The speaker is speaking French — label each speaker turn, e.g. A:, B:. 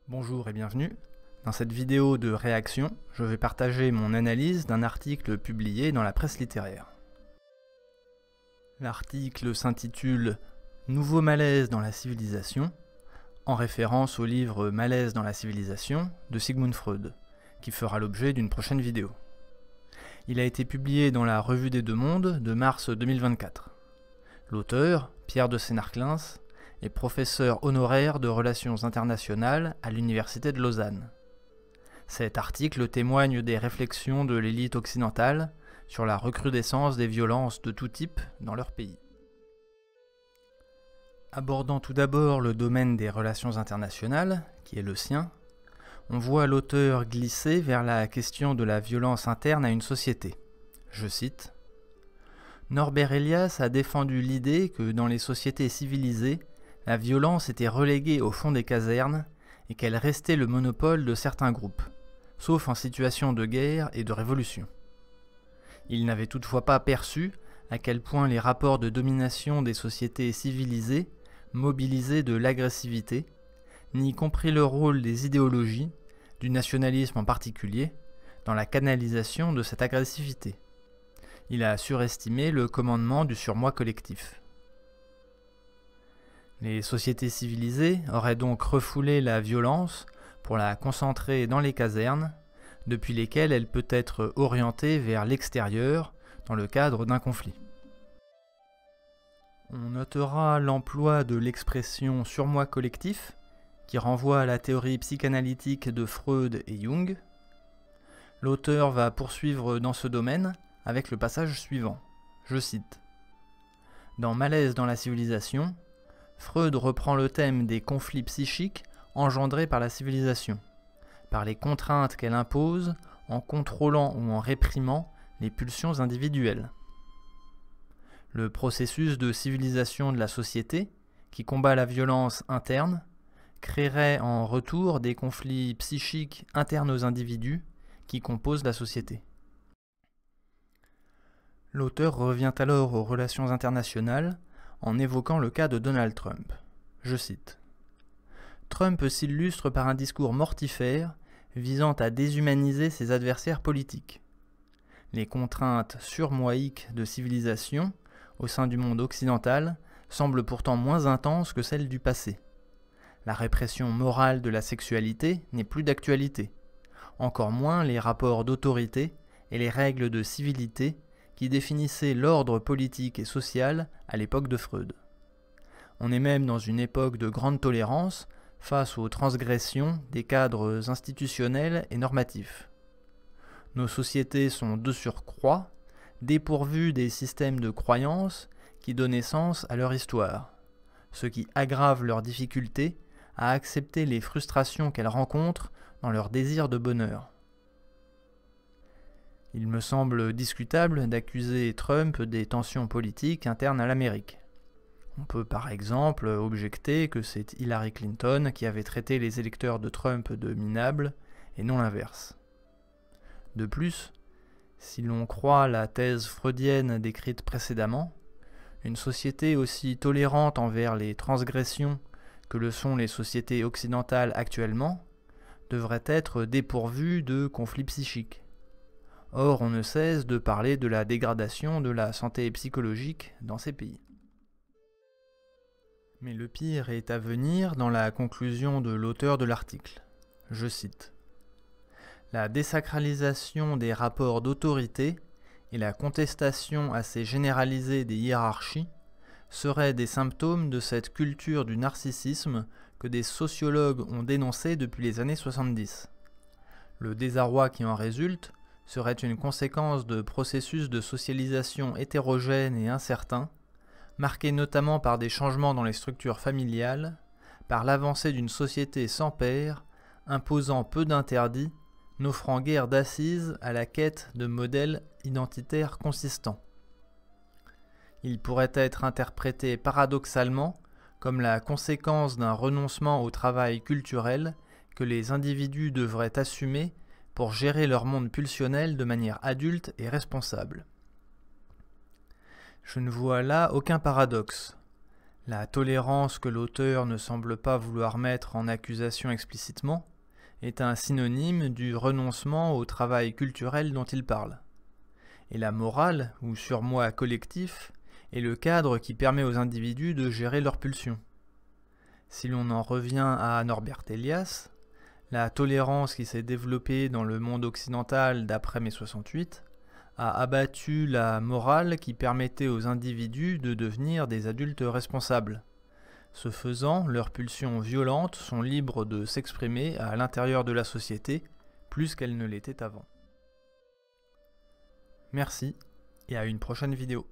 A: Bonjour et bienvenue. Dans cette vidéo de réaction, je vais partager mon analyse d'un article publié dans la presse littéraire. L'article s'intitule « Nouveau malaise dans la civilisation », en référence au livre « Malaise dans la civilisation » de Sigmund Freud, qui fera l'objet d'une prochaine vidéo. Il a été publié dans la Revue des Deux Mondes de mars 2024. L'auteur, Pierre de Sénarclins, est professeur honoraire de relations internationales à l'Université de Lausanne. Cet article témoigne des réflexions de l'élite occidentale sur la recrudescence des violences de tout type dans leur pays. Abordant tout d'abord le domaine des relations internationales, qui est le sien, on voit l'auteur glisser vers la question de la violence interne à une société. Je cite : « Norbert Elias a défendu l'idée que dans les sociétés civilisées, la violence était reléguée au fond des casernes et qu'elle restait le monopole de certains groupes, sauf en situation de guerre et de révolution. Il n'avait toutefois pas perçu à quel point les rapports de domination des sociétés civilisées mobilisaient de l'agressivité, ni compris le rôle des idéologies, du nationalisme en particulier, dans la canalisation de cette agressivité. Il a surestimé le commandement du surmoi collectif. » Les sociétés civilisées auraient donc refoulé la violence pour la concentrer dans les casernes, depuis lesquelles elle peut être orientée vers l'extérieur dans le cadre d'un conflit. On notera l'emploi de l'expression surmoi collectif, qui renvoie à la théorie psychanalytique de Freud et Jung. L'auteur va poursuivre dans ce domaine avec le passage suivant. Je cite : « Dans Malaise dans la civilisation, Freud reprend le thème des conflits psychiques engendrés par la civilisation, par les contraintes qu'elle impose en contrôlant ou en réprimant les pulsions individuelles. Le processus de civilisation de la société, qui combat la violence interne, créerait en retour des conflits psychiques internes aux individus qui composent la société. » L'auteur revient alors aux relations internationales en évoquant le cas de Donald Trump. Je cite : « Trump s'illustre par un discours mortifère visant à déshumaniser ses adversaires politiques. Les contraintes surmoïques de civilisation au sein du monde occidental semblent pourtant moins intenses que celles du passé. La répression morale de la sexualité n'est plus d'actualité, encore moins les rapports d'autorité et les règles de civilité qui définissaient l'ordre politique et social à l'époque de Freud. On est même dans une époque de grande tolérance face aux transgressions des cadres institutionnels et normatifs. Nos sociétés sont de surcroît dépourvues des systèmes de croyances qui donnent naissance à leur histoire, ce qui aggrave leurs difficultés à accepter les frustrations qu'elles rencontrent dans leur désir de bonheur. Il me semble discutable d'accuser Trump des tensions politiques internes à l'Amérique. On peut par exemple objecter que c'est Hillary Clinton qui avait traité les électeurs de Trump de minables et non l'inverse. De plus, si l'on croit la thèse freudienne décrite précédemment, une société aussi tolérante envers les transgressions que le sont les sociétés occidentales actuellement devrait être dépourvue de conflits psychiques. Or, on ne cesse de parler de la dégradation de la santé psychologique dans ces pays. Mais le pire est à venir dans la conclusion de l'auteur de l'article. Je cite : « La désacralisation des rapports d'autorité et la contestation assez généralisée des hiérarchies seraient des symptômes de cette culture du narcissisme que des sociologues ont dénoncé depuis les années 70. Le désarroi qui en résulte serait une conséquence de processus de socialisation hétérogènes et incertains, marqués notamment par des changements dans les structures familiales, par l'avancée d'une société sans pairs, imposant peu d'interdits, n'offrant guère d'assises à la quête de modèles identitaires consistants. Il pourrait être interprété paradoxalement comme la conséquence d'un renoncement au travail culturel que les individus devraient assumer pour gérer leur monde pulsionnel de manière adulte et responsable. Je ne vois là aucun paradoxe. La tolérance que l'auteur ne semble pas vouloir mettre en accusation explicitement est un synonyme du renoncement au travail culturel dont il parle. Et la morale, ou surmoi collectif, est le cadre qui permet aux individus de gérer leurs pulsions. Si l'on en revient à Norbert Elias, la tolérance qui s'est développée dans le monde occidental d'après mai 68 a abattu la morale qui permettait aux individus de devenir des adultes responsables. Ce faisant, leurs pulsions violentes sont libres de s'exprimer à l'intérieur de la société, plus qu'elles ne l'étaient avant. Merci, et à une prochaine vidéo.